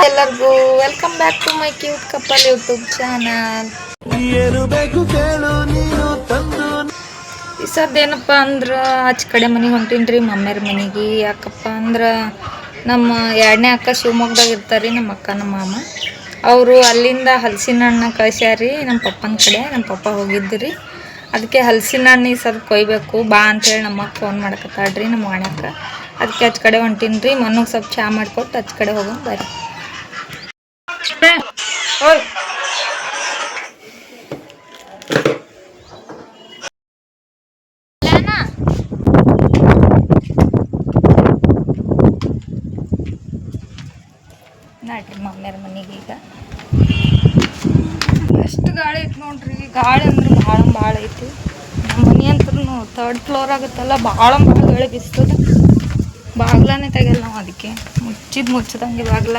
ಎಲ್ಲರಿಗೂ welcome back to my cute couple YouTube channel. ಈ ಸದ್ದೇನಪ್ಪ ಅಂದ್ರೆ ಆಚೆ ಕಡೆ ಮನೆಗೆ ಹೊಂಟೀನಿ ರೀ, ಮಮ್ಮಿಯರ ಮನೆಗೆ. ಯಾಕಪ್ಪ ಅಂದ್ರೆ ನಮ್ಮ ಎರಡನೇ ಅಕ್ಕ ಶಿವಮೊಗ್ಗದಾಗ ಇರ್ತಾರೆ ರೀ, ನಮ್ಮ ಅಕ್ಕ ನಮ್ಮ ಮಾಮ. ಅವರು ಅಲ್ಲಿಂದ ಹಲಸಿನ ಹಣ್ಣು ಕಳ್ಸ್ಯಾರಿ ನಮ್ಮ ಪಪ್ಪನ ಕಡೆ. ನಮ್ಮ ಪಪ್ಪ ಹೋಗಿದ್ರಿ, ಅದಕ್ಕೆ ಹಲಸಿನ ಹಣ್ಣು ಈ ಸದ್ ಕೊಯ್ಬೇಕು ಬಾ ಅಂತೇಳಿ ನಮಗೆ ಫೋನ್ ಮಾಡಕತ್ತಾಡ್ರಿ ನಮ್ಮ ವಾಣ್ಯಕ್ಕ. ಅದಕ್ಕೆ ಆಚೆ ಕಡೆ ಹೊಂಟೀನಿ ರೀ. ಮನೆಗೆ ಸ್ವಲ್ಪ ಚಹಾ ಮಾಡಿಕೊಟ್ಟು ಆಚೆ ಕಡೆ ಹೋಗೋಣ ಬರ್ರಿ. ಓಯ್ ನಾಡ್ರಿ ಮಮ್ಮಿಯರ ಮನೆಗೆ. ಈಗ ಎಷ್ಟು ಗಾಳಿ ಐತಿ ನೋಡ್ರಿ, ಗಾಳಿ ಅಂದ್ರೆ ಭಾಳ ಐತಿ. ನಮ್ಮ ಮನೆ ಅಂತೂ 3rd ಫ್ಲೋರ್ ಆಗುತ್ತಲ್ಲ, ಭಾಳ ಗಾಳಿ ಬಿಸ್ತದ. ಬಾಗ್ಲಾನೇ ತೆಗಿಯಲ್ಲ ನಾವು, ಅದಕ್ಕೆ ಮುಚ್ಚದಂಗೆ ಬಾಗ್ಲ.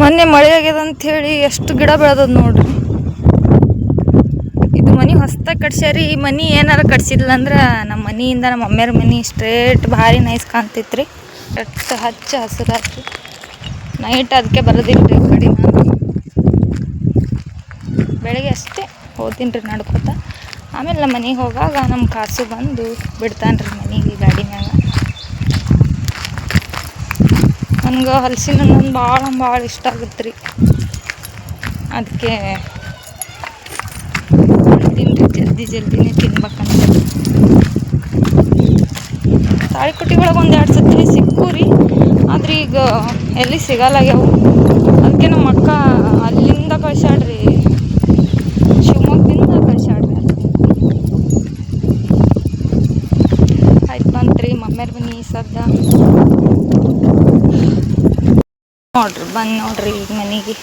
ಮೊನ್ನೆ ಮಳೆ ಆಗ್ಯದ ಅಂಥೇಳಿ ಎಷ್ಟು ಗಿಡ ಬೆಳೆದದ ನೋಡ್ರಿ. ಇದು ಮನೆ ಹೊಸ್ದಾಗಿ ಕಟ್ಸ್ಯಾರಿ. ಈ ಮನೆ ಏನಾರ ಕಟ್ಸಿದ್ಲ ಅಂದ್ರೆ ನಮ್ಮ ಮನೆಯಿಂದ ನಮ್ಮ ಮಮ್ಮಿಯರ ಮನೆ ಸ್ಟ್ರೇಟ್ ಭಾರಿ ನೈಸ್ ಕಾಣ್ತೈತ್ರಿ. ಎಷ್ಟು ಹಚ್ಚ ಹಸಿರಾತ್ರಿ. ನೈಟ್ ಅದಕ್ಕೆ ಬರೋದಿಲ್ಲ ರೀ ಕಡೆ. ನಾನು ಬೆಳಗ್ಗೆ ಅಷ್ಟೇ ಹೋಗ್ತೀನಿ ರೀ ನಡ್ಕೋತ. ಆಮೇಲೆ ನಮ್ಮ ಮನೆಗೆ ಹೋಗಾಗ ನಮ್ಮ ಕಾಸು ಬಂದು ಬಿಡ್ತಾನೆ ರೀ ಮನೆಗೆ ಗಾಡಿ ಮ್ಯಾಗ. ನನಗೆ ಹಲಸಿನ ಹಣ್ಣು ಭಾಳ ಇಷ್ಟ ಆಗುತ್ತೆ ರೀ. ಅದಕ್ಕೆ ತಿಂತೀನಿ ರೀ, ಜಲ್ದಿನೇ ತಿನ್ಬೇಕಂತ. ತಾಳಿಕೊಟ್ಟಿ ಒಳಗೆ 1-2 ಸತಿ ಸಿಕ್ಕು ರೀ, ಆದ್ರೆ ಈಗ ಎಲ್ಲಿ ಸಿಗಲ್ಲಾಗ್ಯಾವು. ಅದಕ್ಕೆ ನಮ್ಮ ಅಕ್ಕ ಅಲ್ಲಿಂದ ಕಳ್ಸ್ಯಾಡ್ರಿ, ಶಿವಮೊಗ್ಗದಿಂದ ಕಳ್ಸ್ಯಾಡ್ರಿ. ಆಯ್ತು ಬಂತ್ರಿ ಮಮ್ಮಿಯರ ಮನೆ ಸದ್ದ. ನೋಡ್ರಿ ಈಗ ಮನೆಗೆ.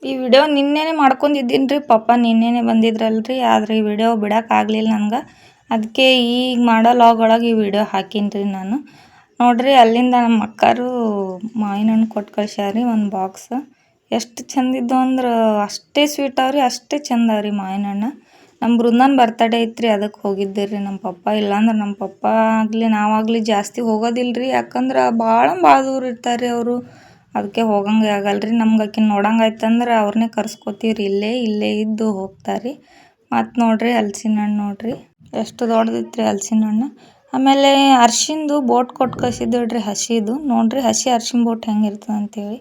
ಈ ವಿಡಿಯೋ ನಿನ್ನೆನೆ ಮಾಡ್ಕೊಂಡಿದ್ದೀನಿ ರೀ, ಪಪ್ಪ ನಿನ್ನೆನೆ ಬಂದಿದ್ರಲ್ರಿ. ಆದರೆ ಈ ವಿಡಿಯೋ ಬಿಡೋಕ್ಕಾಗಲಿಲ್ಲ ನನಗೆ. ಅದಕ್ಕೆ ಈಗ ಮಾಡೋ ಲಾಗ್ ಒಳಗೆ ಈ ವಿಡಿಯೋ ಹಾಕೀನಿ ರೀ ನಾನು. ನೋಡ್ರಿ ಅಲ್ಲಿಂದ ನಮ್ಮ ಅಕ್ಕರು ಮಾವಿನ ಹಣ್ಣು ಕೊಟ್ಟು ಕಳ್ಸ್ಯಾರಿ ಒಂದು ಬಾಕ್ಸ್. ಎಷ್ಟು ಚಂದಿದ್ದು ಅಂದ್ರೆ ಅಷ್ಟೇ ಸ್ವೀಟ್ ಅವ್ರಿ, ಅಷ್ಟೇ ಚಂದ ಅವ್ರಿ ಮಾವಿನ ಹಣ್ಣು. ನಮ್ಮ ಬೃಂದನ್ ಬರ್ತಡೇ ಐತ್ರಿ, ಅದಕ್ಕೆ ಹೋಗಿದ್ದೆ ರೀ ನಮ್ಮ ಪಪ್ಪ. ಇಲ್ಲಾಂದ್ರೆ ನಮ್ಮ ಪಪ್ಪ ಆಗಲಿ ನಾವಾಗಲಿ ಜಾಸ್ತಿ ಹೋಗೋದಿಲ್ಲ ರೀ. ಯಾಕಂದ್ರೆ ಭಾಳ ದೂರ ಇರ್ತಾರೆ ಅವರು. ಅದಕ್ಕೆ ಹೋಗಂಗೆ ಆಗಲ್ರಿ. ನಮ್ಗೆ ಆಕಿನ ನೋಡಂಗೆ ಆಯ್ತಂದ್ರೆ ಅವ್ರನ್ನೇ ಕರ್ಸ್ಕೊತೀವ್ರಿ. ಇಲ್ಲೇ ಇದ್ದು ಹೋಗ್ತಾರೆ. ಮತ್ತು ನೋಡ್ರಿ ಹಲಸಿನ ಹಣ್ಣು ನೋಡ್ರಿ ಎಷ್ಟು ದೊಡ್ಡದಿತ್ತು ಹಲಸಿನ ಹಣ್ಣು. ಆಮೇಲೆ ಅರ್ಶಿಂದು ಬೋಟ್ ಕೊಟ್ಟು ಕಳಿಸಿದ್ರಿ, ಹಸಿದು. ನೋಡ್ರಿ ಹಸಿ ಅರ್ಶಿನ ಬೋಟ್ ಹೆಂಗಿರ್ತದೆ ಅಂತೇಳಿ.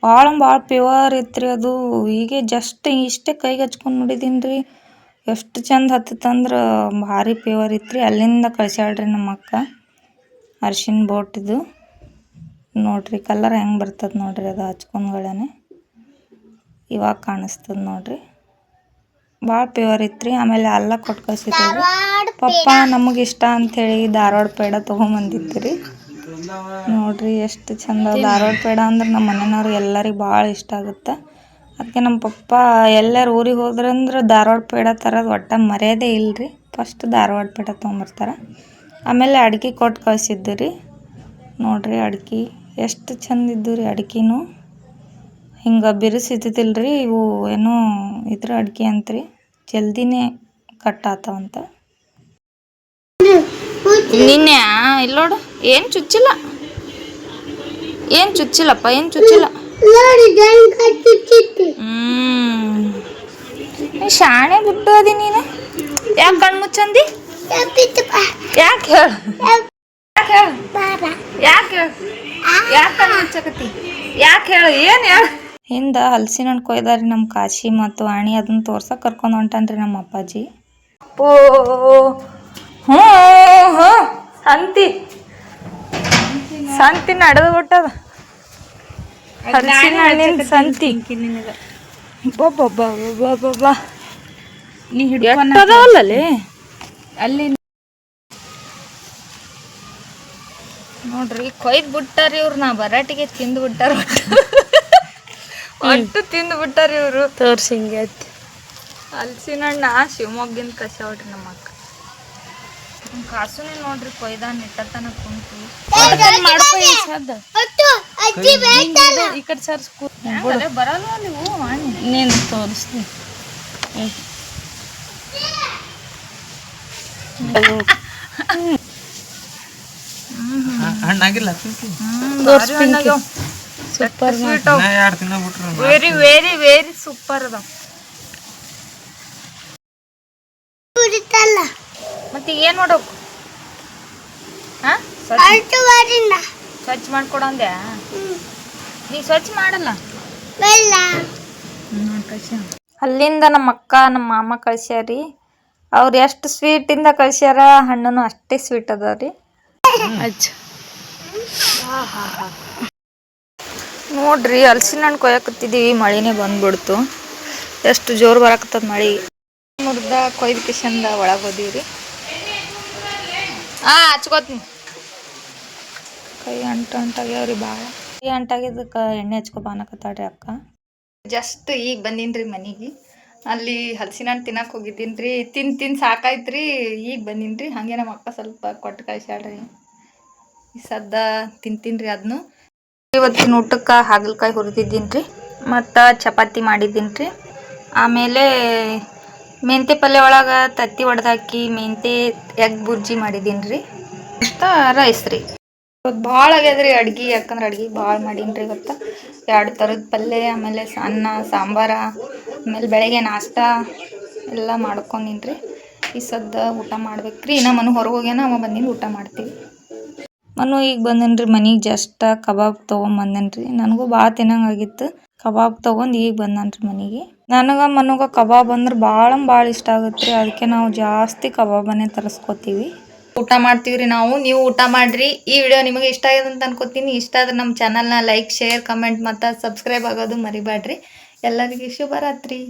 ಭಾಳ ಪ್ಯೂರ್ ಇತ್ತು ಅದು. ಹೀಗೆ ಜಸ್ಟ್ ಇಷ್ಟೇ ಕೈಗೆ ಹಚ್ಕೊಂಡು ನೋಡಿದ್ದೀನಿ ರೀ, ಎಷ್ಟು ಚಂದ ಹತ್ತಂದ್ರೆ ಭಾರಿ ಪ್ಯೂರ್ ಇತ್ತು. ಅಲ್ಲಿಂದ ಕಳ್ಸ್ಯಾಳ್ರಿ ನಮ್ಮ ಅಕ್ಕ ಅರ್ಶಿನ ಬೋಟಿದು. ನೋಡ್ರಿ ಕಲರ್ ಹೆಂಗೆ ಬರ್ತದೆ ನೋಡ್ರಿ, ಅದು ಹಚ್ಕೊಂಡ್ಗಳೇ ಇವಾಗ ಕಾಣಿಸ್ತದೆ ನೋಡ್ರಿ. ಭಾಳ ಪ್ಯೂರ್ ಇತ್ತು. ಆಮೇಲೆ ಅಲ್ಲ ಕೊಟ್ಟು ಕಳ್ಸಿದ್ರಿ ಪಪ್ಪ. ನಮಗೆ ಇಷ್ಟ ಅಂಥೇಳಿ ಧಾರವಾಡ ಪೇಡ ತೊಗೊಂಬಂದಿತ್ತು ರೀ. ನೋಡ್ರಿ ಎಷ್ಟು ಚಂದ. ಧಾರವಾಡ ಪೇಡ ಅಂದ್ರೆ ನಮ್ಮ ಮನೆಯವ್ರು ಎಲ್ಲರಿಗೆ ಭಾಳ ಇಷ್ಟ ಆಗುತ್ತೆ. ಅದಕ್ಕೆ ನಮ್ಮ ಪಪ್ಪ ಎಲ್ಲರೂ ಊರಿಗೆ ಹೋದ್ರಂದ್ರೆ ಧಾರವಾಡ ಪೇಡ ತರೋದು ಒಟ್ಟು ಮರ್ಯಾದೆ ಇಲ್ಲರಿ. ಫಸ್ಟ್ ಧಾರವಾಡ ಪೇಡ ತೊಗೊಂಬರ್ತಾರೆ. ಆಮೇಲೆ ಅಡ್ಗೆ ಕೊಟ್ಟು ಕಳಿಸಿದ್ದು ರೀ. ನೋಡ್ರಿ ಅಡ್ಗೆ ಎಷ್ಟು ಚಂದ ಇದ್ದು ರೀ. ಅಡ್ಗೆನೂ ಹಿಂಗೆ ಬಿರುಸಿದ್ದಿಲ್ರಿ, ಇವು ಏನೋ ಇದ್ರ ಅಡ್ಗೆ ಅಂತ್ರಿ, ಜಲ್ದಿನೇ ಕಟ್ ಆತಾವಂತ. ನಿನ್ನೆ ಇಲ್ಲೋಡು ಏನು ಚುಚ್ಚಿಲ್ಲಪ್ಪ, ಏನು ಚುಚ್ಚಿಲ್ಲ. ಶಾಣೆ ಗುಡ್ಡು ಅದಿ ನೀನು. ಯಾಕೆ ಕಣ್ಣು ಮುಚ್ಚಂದಿ? ಯಾಕೆ ಕಣ್ಣು ಮುಚ್ಚಕತ್ತಿ? ಯಾಕೆ ಹೇಳು, ಏನು ಹೇಳು. ಹಿಂದೆ ಹಲಸಿನ ಹಣ್ಣು ಕೊಯ್ದಾರಿ ನಮ್ಮ ಕಾಶಿ ಮತ್ತು ವಾಣಿ. ಅದನ್ನ ತೋರ್ಸಕ್ಕೆ ಕರ್ಕೊಂಡು ಹೊಂಟಾನ್ರಿ ನಮ್ಮ ಅಪ್ಪಾಜಿ. ಹ್ಞೂ ಸಂತಿ ನಡೆದು ಬಿಟ್ಟದ ಹಲಸಿನ ಹಣ್ಣಿನ ಸಂತಿ. ನೀ ಹಿಡ್ಕೊಂಡಲ್ಲಿ ಅಲ್ಲಿ ನೋಡ್ರಿ ಕೊಯ್ದು ಬಿಟ್ಟಾರಿ ಇವ್ರು. ನಾ ಬರಾಟಿಗೆ ತಿಂದು ಬಿಟ್ಟಾರ, ಒಟ್ಟು ತಿಂದು ಬಿಟ್ಟಾರಿ ಇವರು. ತೋರ್ಸಿ ಹಿಂಗೆ ಐತಿ ಹಲಸಿನ ಹಣ್ಣ ಶಿವಮೊಗ್ಗಿನ ಕಳ್ಸ್ಯಾವ್ರಿ ನಮ್ಮ ಅಕ್ಕ. ಕಾಸುನೇ ನೋಡ್ರಿ ಕೊಯ್ದಾನ ಇಟ್ಟತನ ಕುಂತು ಈ ಕಡೆ ಸರ್ಸ್ಕೂ ಬರಲ್ಲ ನೀವು. ನೀನು ತೋರಿಸ್ತೀನಿ. ಹಣ್ಣಾಗಿಲ್ಲ ಸೂಪರ್ ಬಿಟ್ರು ವೆರಿ ವೆರಿ ವೆರಿ ಸೂಪರ್ ಅದ. ಮತ್ತೆ ಏನ್ ಮಾಡೋಕು ಸ್ವಚ್ಛ ಮಾಡ್ಕೊಡಂದೆ. ನೀ ಸ್ವಚ್ಛ ಮಾಡಲ್ಲ. ಅಲ್ಲಿಂದ ನಮ್ಮ ಅಕ್ಕ ನಮ್ಮ ಮಾಮ ಕಳ್ಸ್ಯಾರಿ. ಅವ್ರು ಎಷ್ಟು ಸ್ವೀಟಿಂದ ಕಳ್ಸ್ಯಾರ, ಹಣ್ಣು ಅಷ್ಟೇ ಸ್ವೀಟ್ ಅದ ರೀ. ನೋಡ್ರಿ ಹಲ್ಸಿನ ಹಣ್ಣು ಕೊಯ್ಯಾಕತ್ತಿದ್ದೀವಿ, ಮಳಿನೇ ಬಂದ್ಬಿಡ್ತು. ಎಷ್ಟು ಜೋರು ಬರಾಕತ್ತದ ಮಳಿ. ಮುರ್ದ ಕೊಯ್ದು ಕಿಶಂದ ಒಳಗೆ ಹೋದೀವ್ರಿ. ಹಚ್ಕೋತೀನಿ. ಕೈ ಅಂಟಾಗ್ಯಾವ್ರಿ ಭಾಳ. ಕೈ ಅಂಟಾಗಿದ್ದಕ್ಕೆ ಎಣ್ಣೆ ಹಚ್ಕೊಬ ಅನ್ನಕತ್ತಾಳ್ರಿ ಅಕ್ಕ. ಜಸ್ಟ್ ಈಗ ಬಂದೀನ್ರಿ ಮನೆಗೆ. ಅಲ್ಲಿ ಹಲಸಿನ ಹಣ್ಣು ತಿನ್ನಕ್ಕೆ ಹೋಗಿದ್ದೀನಿ ರೀ. ತಿಂದು ಸಾಕಾಯ್ತು ರೀ. ಈಗ ಬಂದೀನಿ. ಹಾಗೆ ನಮ್ಮ ಅಕ್ಕ ಸ್ವಲ್ಪ ಕೊಟ್ಟು ಕಳ್ಸ್ಯಾಳ್ರಿ. ಈ ಸದ್ದ ತಿಂತೀನಿ ರೀ ಅದನ್ನು. ಇವತ್ತಿನ ಊಟಕ್ಕೆ ಹಾಗಲಕಾಯಿ ಹುರಿದಿದ್ದೀನಿ ರೀ, ಮತ್ತು ಚಪಾತಿ ಮಾಡಿದ್ದೀನಿ ರೀ. ಆಮೇಲೆ ಮೆಂತ್ಯ ಪಲ್ಯ ಒಳಗೆ ತತ್ತಿ ಒಡೆದಾಕಿ ಮೆಂತ್ಯ ಎಗ್ ಬುರ್ಜಿ ಮಾಡಿದ್ದೀನಿ ರೀ, ಮತ್ತು ರೈಸ್ ರೀ. ಇವತ್ತು ಭಾಳ ಆಗ್ಯದ್ರಿ ಅಡ್ಗೆ, ಯಾಕಂದ್ರೆ ಅಡ್ಗೆ ಭಾಳ ಮಾಡೀನಿ ರೀ ಇವತ್ತು. 2 ಥರದ ಪಲ್ಯ, ಆಮೇಲೆ ಅನ್ನ ಸಾಂಬಾರ, ಆಮೇಲೆ ಬೆಳಗ್ಗೆ ನಾಷ್ಟ ಎಲ್ಲ ಮಾಡ್ಕೊಂಡಿನಿ ರೀ. ಈ ಸದ್ದ ಊಟ ಮಾಡ್ಬೇಕು ರೀ. ಇನ್ನು ಮನು ಹೊರಗೆ ಹೋಗ್ಯಾನ, ಅವ ಬಂದಿದ್ದು ಊಟ ಮಾಡ್ತೀವಿ. ಮನು ಈಗ ಬಂದನ್ರಿ ಮನೆಗೆ. ಜಸ್ಟ್ ಕಬಾಬ್ ತೊಗೊಂಬಂದನ್ರಿ. ನನಗೂ ಭಾಳ ತಿನ್ನಂಗಾಗಿತ್ತು. ಕಬಾಬ್ ತೊಗೊಂಡು ಈಗ ಬಂದನ್ರಿ ಮನೆಗೆ. ನನಗೆ ಮನುಗೆ ಕಬಾಬ್ ಅಂದ್ರೆ ಭಾಳ ಇಷ್ಟ ಆಗುತ್ತೆ ರೀ. ಅದಕ್ಕೆ ನಾವು ಜಾಸ್ತಿ ಕಬಾಬನ್ನೇ ತರಿಸ್ಕೊತೀವಿ. ಊಟ ಮಾಡ್ತೀವಿ ರೀ ನಾವು. ನೀವು ಊಟ ಮಾಡಿರಿ. ಈ ವಿಡಿಯೋ ನಿಮಗೆ ಇಷ್ಟ ಆಗಿದೆ ಅಂತ ಅನ್ಕೋತೀನಿ. ಇಷ್ಟ ಆದ್ರೆ ನಮ್ಮ ಚಾನಲ್ನ ಲೈಕ್, ಶೇರ್, ಕಮೆಂಟ್ ಮತ್ತು ಸಬ್ಸ್ಕ್ರೈಬ್ ಆಗೋದು ಮರಿಬೇಡ್ರಿ. ಎಲ್ಲರಿಗೂ ಶುಭರಾತ್ರಿ.